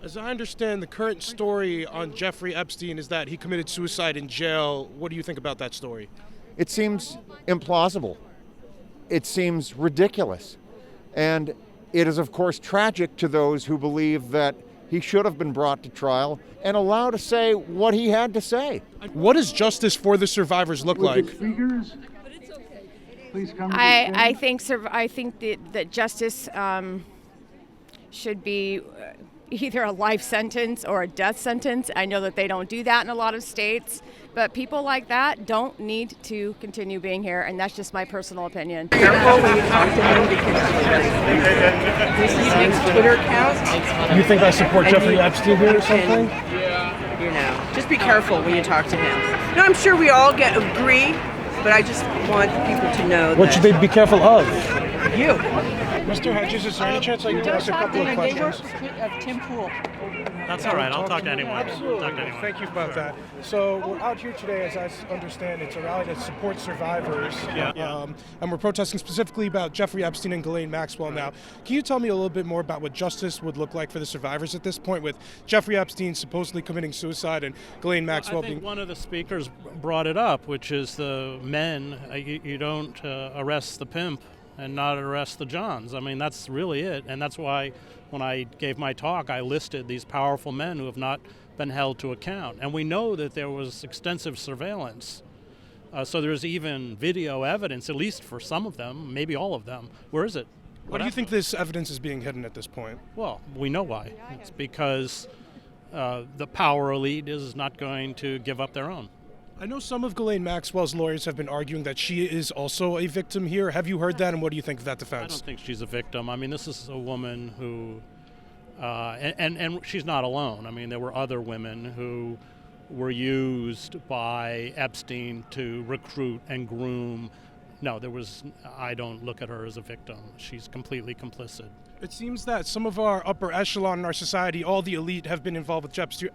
As I understand, the current story on Jeffrey Epstein is that he committed suicide in jail. What do you think about that story? It seems implausible. It seems ridiculous. And it is, of course, tragic to those who believe that he should have been brought to trial and allowed to say what he had to say. What does justice for the survivors look like? I think that justice should be either a life sentence or a death sentence. I know that they don't do that in a lot of states, but people like that don't need to continue being here, and that's just my personal opinion. Careful when you talk to him because this is his Twitter account. You think I support Jeffrey Epstein here or something? You know, just be careful when you talk to him. No, I'm sure we all agree, but I just want people to know What should they be careful of? you. Mr. Hedges, is there any chance I can ask a couple of questions? Tim Pool. That's all right. I'll talk to anyone. Absolutely. Thank you about that. So we're out here today, as I understand, it's a rally to support survivors. And we're protesting specifically about Jeffrey Epstein and Ghislaine Maxwell now. Can you tell me a little bit more about what justice would look like for the survivors at this point, with Jeffrey Epstein supposedly committing suicide and Ghislaine Maxwell I think one of the speakers brought it up, which is the men. You don't arrest the pimp and not arrest the Johns. I mean, that's really it. And that's why when I gave my talk, I listed these powerful men who have not been held to account. And we know that there was extensive surveillance. So there's even video evidence, at least for some of them, maybe all of them. Where is it? Why do you think this evidence is being hidden at this point? Well, we know why. It's because the power elite is not going to give up their own. I know some of Ghislaine Maxwell's lawyers have been arguing that she is also a victim here. Have you heard that, and what do you think of that defense? I don't think she's a victim. I mean, this is a woman who, and she's not alone. I mean, there were other women who were used by Epstein to recruit and groom. No, I don't look at her as a victim. She's completely complicit. It seems that some of our upper echelon in our society, all the elite, have been involved with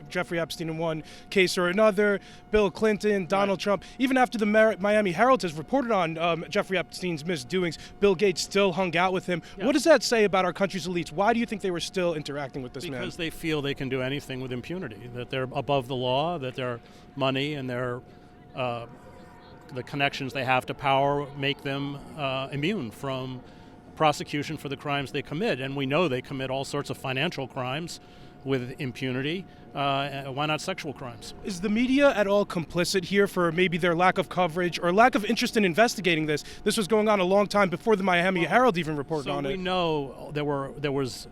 Jeffrey Epstein in one case or another. Bill Clinton, Donald Trump. Even after the Miami Herald has reported on Jeffrey Epstein's misdoings, Bill Gates still hung out with him. Yeah. What does that say about our country's elites? Why do you think they were still interacting with this man? Because they feel they can do anything with impunity, that they're above the law, that their money and their the connections they have to power make them immune from prosecution for the crimes they commit. And we know they commit all sorts of financial crimes with impunity. Why not sexual crimes? Is the media at all complicit here for maybe their lack of coverage or lack of interest in investigating this? This was going on a long time before the Miami Herald even reported on it. So we know there was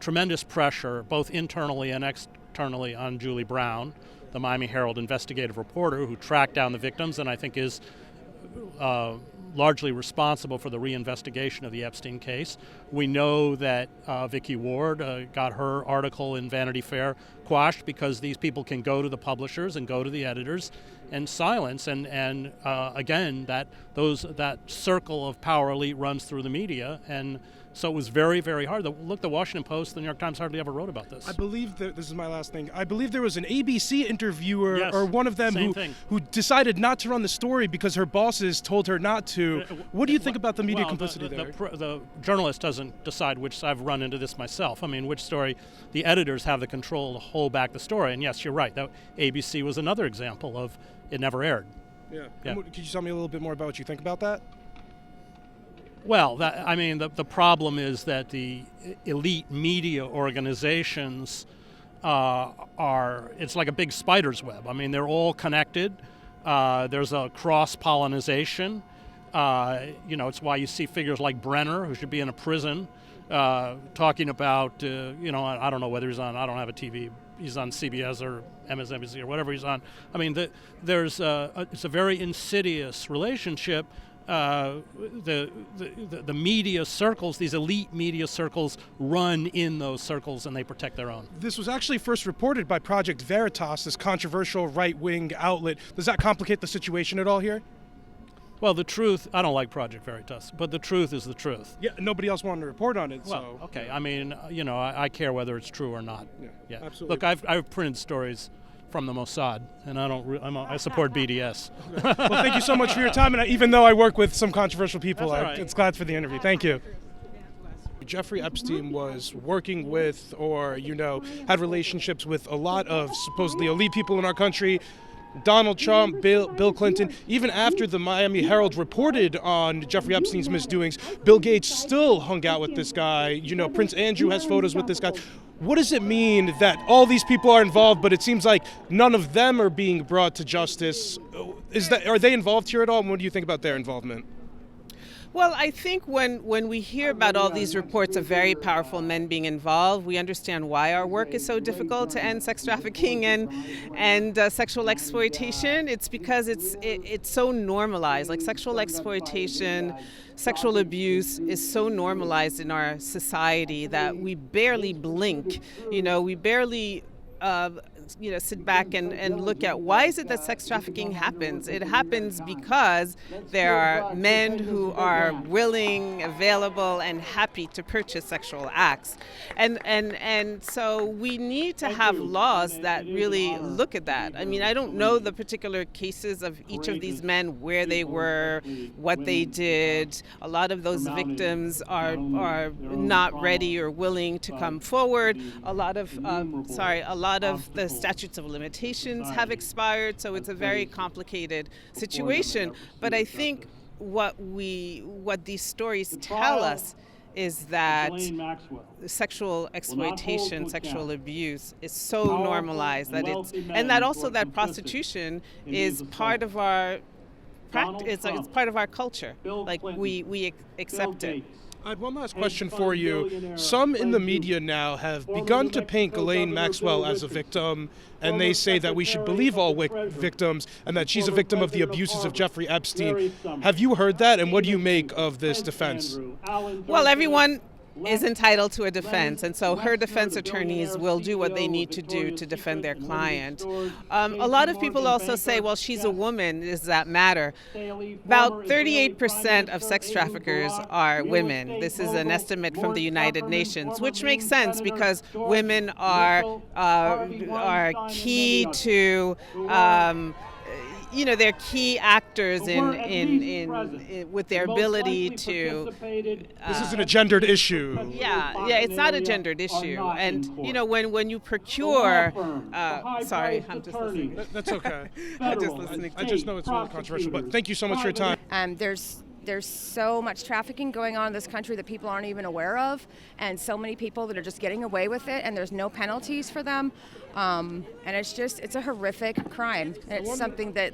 tremendous pressure, both internally and externally, on Julie Brown, the Miami Herald investigative reporter who tracked down the victims and I think is largely responsible for the reinvestigation of the Epstein case. We know that Vicky Ward got her article in Vanity Fair quashed because these people can go to the publishers and go to the editors and silence. And again, that circle of power elite runs through the media. And so it was very, very hard. Look, the Washington Post, the New York Times hardly ever wrote about this. I believe that this is my last thing. I believe there was an ABC interviewer or one of them who decided not to run the story because her bosses told her not to. What do you think about the media complicity there? The journalist doesn't decide which. I've run into this myself. I mean, which story? The editors have the control to hold back the story. And yes, you're right. That ABC was another example of it never aired. Yeah. Could you tell me a little bit more about what you think about that? Well, the problem is that the elite media organizations it's like a big spider's web. I mean, they're all connected. There's a cross-pollinization. It's why you see figures like Brenner, who should be in a prison, talking about, I don't know whether he's on, I don't have a TV, he's on CBS or MSNBC or whatever he's on. I mean, it's a very insidious relationship. The media circles, these elite media circles, run in those circles and they protect their own. This was actually first reported by Project Veritas, this controversial right-wing outlet. Does that complicate the situation at all here? Well, the truth, I don't like Project Veritas, but the truth is the truth. Yeah, nobody else wanted to report on it. Well, okay. I mean, I care whether it's true or not. Yeah. Absolutely. Look, I've printed stories from the Mossad, and I support BDS. Well, thank you so much for your time, and even though I work with some controversial people, That's all right. It's glad for the interview. Thank you. Jeffrey Epstein was working with or, had relationships with a lot of supposedly elite people in our country. Donald Trump, Bill Clinton, even after the Miami Herald reported on Jeffrey Epstein's misdoings, Bill Gates still hung out with this guy. Prince Andrew has photos with this guy. What does it mean that all these people are involved, but it seems like none of them are being brought to justice? Are they involved here at all? And what do you think about their involvement? Well, I think when we hear about all these reports of very powerful men being involved, we understand why our work is so difficult to end sex trafficking and sexual exploitation. It's because it's so normalized. Like sexual exploitation, sexual abuse is so normalized in our society that we barely blink. We barely sit back and look at why is it that sex trafficking happens. It happens because there are men who are willing, available, and happy to purchase sexual acts. And so we need to have laws that really look at that. I mean, I don't know the particular cases of each of these men, where they were, what they did. A lot of those victims are not ready or willing to come forward. A lot of the statutes of limitations have expired, so it's a very complicated situation. But I think what these stories tell us is that sexual exploitation, sexual abuse is so normalized that that prostitution is part of our practice. It's part of our culture. Like we accept it. I had one last question for you. Some in the media now have begun to paint Ghislaine Maxwell as a victim, and they say that we should believe all victims and that she's a victim of the abuses of Jeffrey Epstein. Have you heard that, and what do you make of this defense? Well, everyone is entitled to a defense, and so her defense attorneys will do what they need to do to defend their client. A lot of people also say, well, she's a woman, does that matter? About 38% of sex traffickers are women. This is an estimate from the United Nations, which makes sense because women are key to they're key actors in with their ability to. This isn't a gendered issue. Yeah, it's not a gendered issue, and when you procure. Sorry, I'm just listening. That's okay. I'm just listening. I just know it's really controversial, but thank you so much for your time. There's so much trafficking going on in this country that people aren't even aware of, and so many people that are just getting away with it, and there's no penalties for them. And it's a horrific crime. It's something that,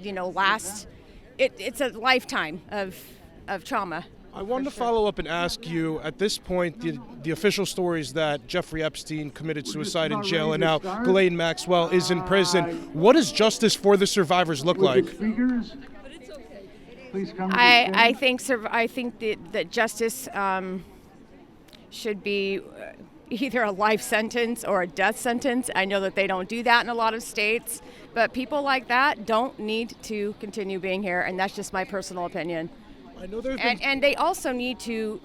it's a lifetime of trauma. I wanted to follow up and ask you, at this point, the official story is that Jeffrey Epstein committed suicide in jail, and now Ghislaine Maxwell is in prison. What does justice for the survivors look like? I think that justice should be either a life sentence or a death sentence. I know that they don't do that in a lot of states, but people like that don't need to continue being here, and that's just my personal opinion. I know and they also need to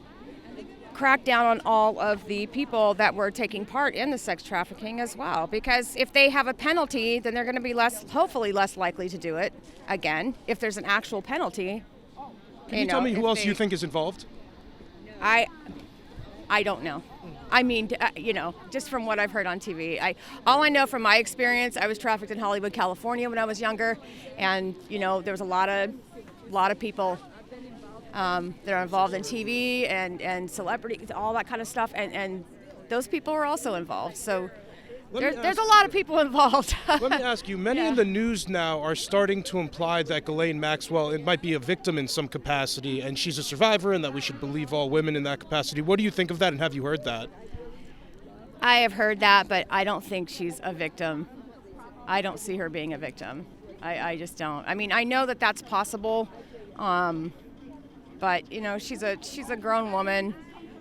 crack down on all of the people that were taking part in the sex trafficking as well, because if they have a penalty, then they're going to be hopefully less likely to do it again if there's an actual penalty. Can you tell me who else you think is involved? I don't know. I mean, just from what I've heard on TV. All I know from my experience, I was trafficked in Hollywood, California when I was younger, and there was a lot of people that are involved in TV and celebrities, all that kind of stuff, and those people are also involved. So there's a lot of people involved. Let me ask you, many in the news now are starting to imply that Ghislaine Maxwell might be a victim in some capacity, and she's a survivor, and that we should believe all women in that capacity. What do you think of that, and have you heard that? I have heard that, but I don't think she's a victim. I don't see her being a victim. I just don't. I mean, I know that that's possible, but she's a grown woman.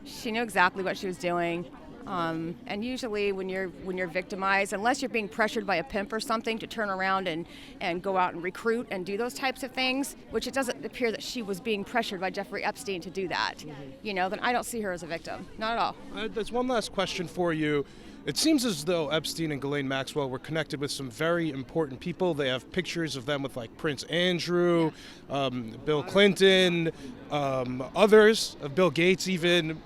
She knew exactly what she was doing. And usually when you're victimized, unless you're being pressured by a pimp or something to turn around and go out and recruit and do those types of things, which it doesn't appear that she was being pressured by Jeffrey Epstein to do that, then I don't see her as a victim. Not at all. There's one last question for you. It seems as though Epstein and Ghislaine Maxwell were connected with some very important people. They have pictures of them with Prince Andrew, Bill Clinton, others, Bill Gates even.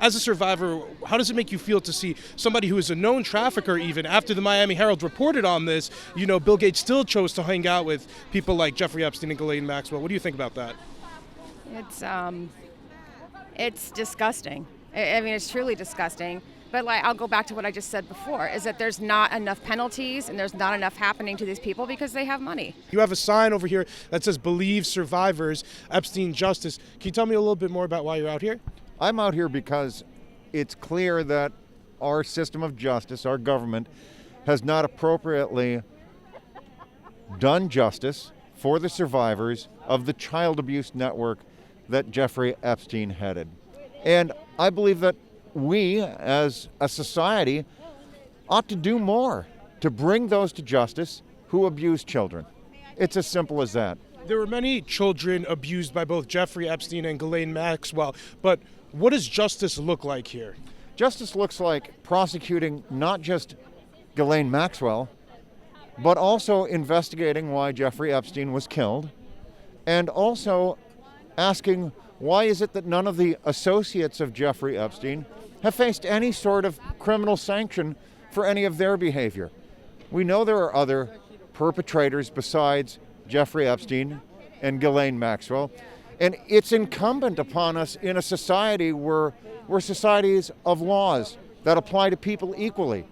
As a survivor, how does it make you feel to see somebody who is a known trafficker, even after the Miami Herald reported on this, Bill Gates still chose to hang out with people like Jeffrey Epstein and Ghislaine Maxwell? What do you think about that? It's disgusting. I mean, it's truly disgusting. But I'll go back to what I just said before, is that there's not enough penalties and there's not enough happening to these people because they have money. You have a sign over here that says "Believe Survivors, Epstein Justice." Can you tell me a little bit more about why you're out here? I'm out here because it's clear that our system of justice, our government, has not appropriately done justice for the survivors of the child abuse network that Jeffrey Epstein headed. And I believe that we, as a society, ought to do more to bring those to justice who abuse children. It's as simple as that. There were many children abused by both Jeffrey Epstein and Ghislaine Maxwell, but what does justice look like here? Justice looks like prosecuting not just Ghislaine Maxwell, but also investigating why Jeffrey Epstein was killed, and also asking why is it that none of the associates of Jeffrey Epstein have faced any sort of criminal sanction for any of their behavior. We know there are other perpetrators besides Jeffrey Epstein and Ghislaine Maxwell, and it's incumbent upon us in a society where we're societies of laws that apply to people equally,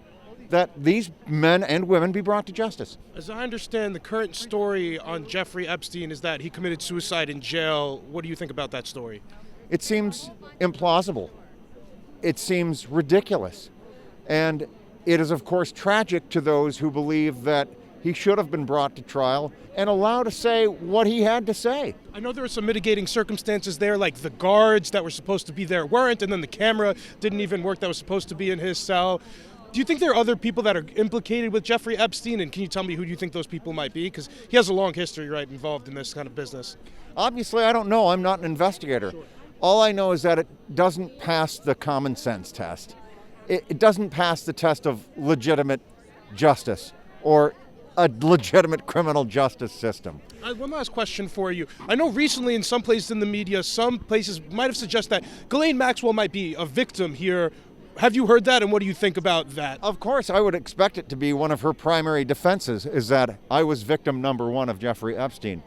that these men and women be brought to justice. As I understand, the current story on Jeffrey Epstein is that he committed suicide in jail. What do you think about that story? It seems implausible. It seems ridiculous. And it is, of course, tragic to those who believe that he should have been brought to trial and allowed to say what he had to say. I know there were some mitigating circumstances there, like the guards that were supposed to be there weren't, and then the camera didn't even work that was supposed to be in his cell. Do you think there are other people that are implicated with Jeffrey Epstein, and can you tell me who you think those people might be? Because he has a long history, right, involved in this kind of business. Obviously, I don't know. I'm not an investigator. Sure. All I know is that it doesn't pass the common sense test. It doesn't pass the test of legitimate justice or a legitimate criminal justice system. One last question for you. I know recently in some places in the media, some places might have suggested that Ghislaine Maxwell might be a victim here. Have you heard that, and what do you think about that? Of course, I would expect it to be one of her primary defenses, is that I was victim number one of Jeffrey Epstein.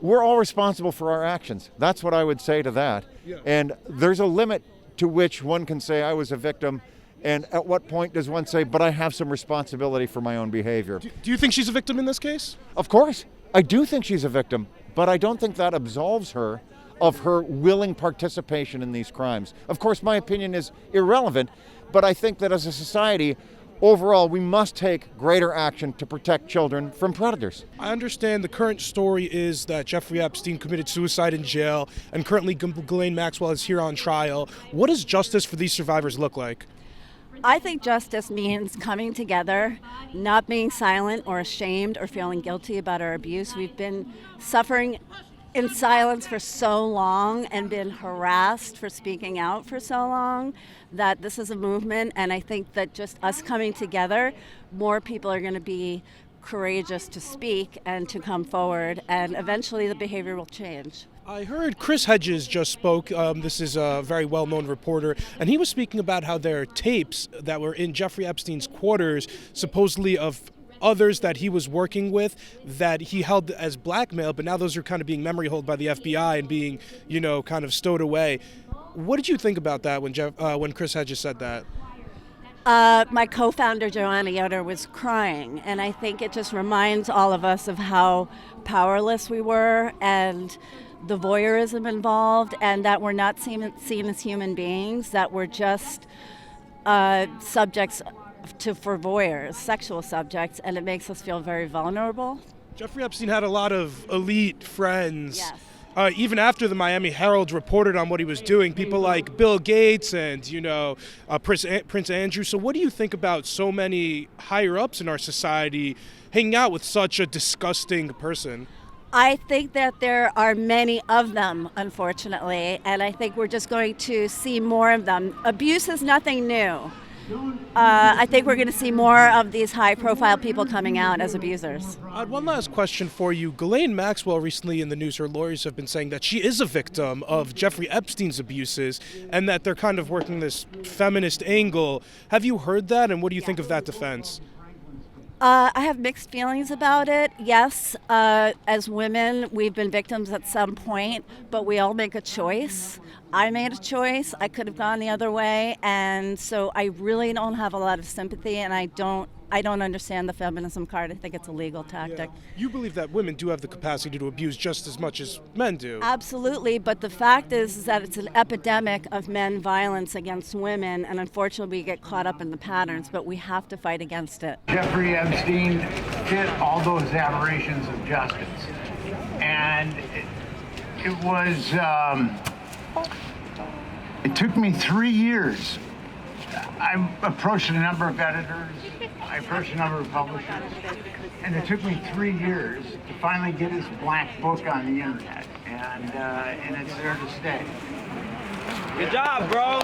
We're all responsible for our actions. That's what I would say to that. Yeah. And there's a limit to which one can say I was a victim, and at what point does one say, but I have some responsibility for my own behavior? Do you think she's a victim in this case? Of course. I do think she's a victim, but I don't think that absolves her of her willing participation in these crimes. Of course, my opinion is irrelevant, but I think that as a society, overall, we must take greater action to protect children from predators. I understand the current story is that Jeffrey Epstein committed suicide in jail, and currently Ghislaine Maxwell is here on trial. What does justice for these survivors look like? I think justice means coming together, not being silent or ashamed or feeling guilty about our abuse. We've been suffering in silence for so long and been harassed for speaking out for so long that this is a movement, and I think that just us coming together, more people are going to be courageous to speak and to come forward, and eventually the behavior will change. I heard Chris Hedges just spoke. This is a very well-known reporter, and he was speaking about how there are tapes that were in Jeffrey Epstein's quarters, supposedly of others that he was working with that he held as blackmail, but now those are kind of being memory held by the FBI and being, kind of stowed away. What did you think about that when Chris Hedges said that? My co-founder, Joanna Yoder, was crying, and I think it just reminds all of us of how powerless we were and the voyeurism involved, and that we're not seen as human beings, that we're just subjects for voyeurs, sexual subjects, and it makes us feel very vulnerable. Jeffrey Epstein had a lot of elite friends. Yes. Even after the Miami Herald reported on what he was doing, people like Bill Gates and, Prince Andrew. So what do you think about so many higher-ups in our society hanging out with such a disgusting person? I think that there are many of them, unfortunately, and I think we're just going to see more of them. Abuse is nothing new. I think we're going to see more of these high-profile people coming out as abusers. One last question for you. Ghislaine Maxwell recently in the news, her lawyers have been saying that she is a victim of Jeffrey Epstein's abuses and that they're kind of working this feminist angle. Have you heard that, and what do you think of that defense? I have mixed feelings about it. Yes, as women, we've been victims at some point, but we all make a choice. I made a choice. I could have gone the other way, and so I really don't have a lot of sympathy, and I don't understand the feminism card. I think it's a legal tactic. Yeah. You believe that women do have the capacity to abuse just as much as men do? Absolutely, but the fact is that it's an epidemic of men violence against women, and unfortunately we get caught up in the patterns, but we have to fight against it. Jeffrey Epstein fit all those aberrations of justice. And it was, it took me 3 years. I approached a number of editors, I approached a number of publishers, and it took me 3 years to finally get his black book on the internet, and it's there to stay. Good job, bro.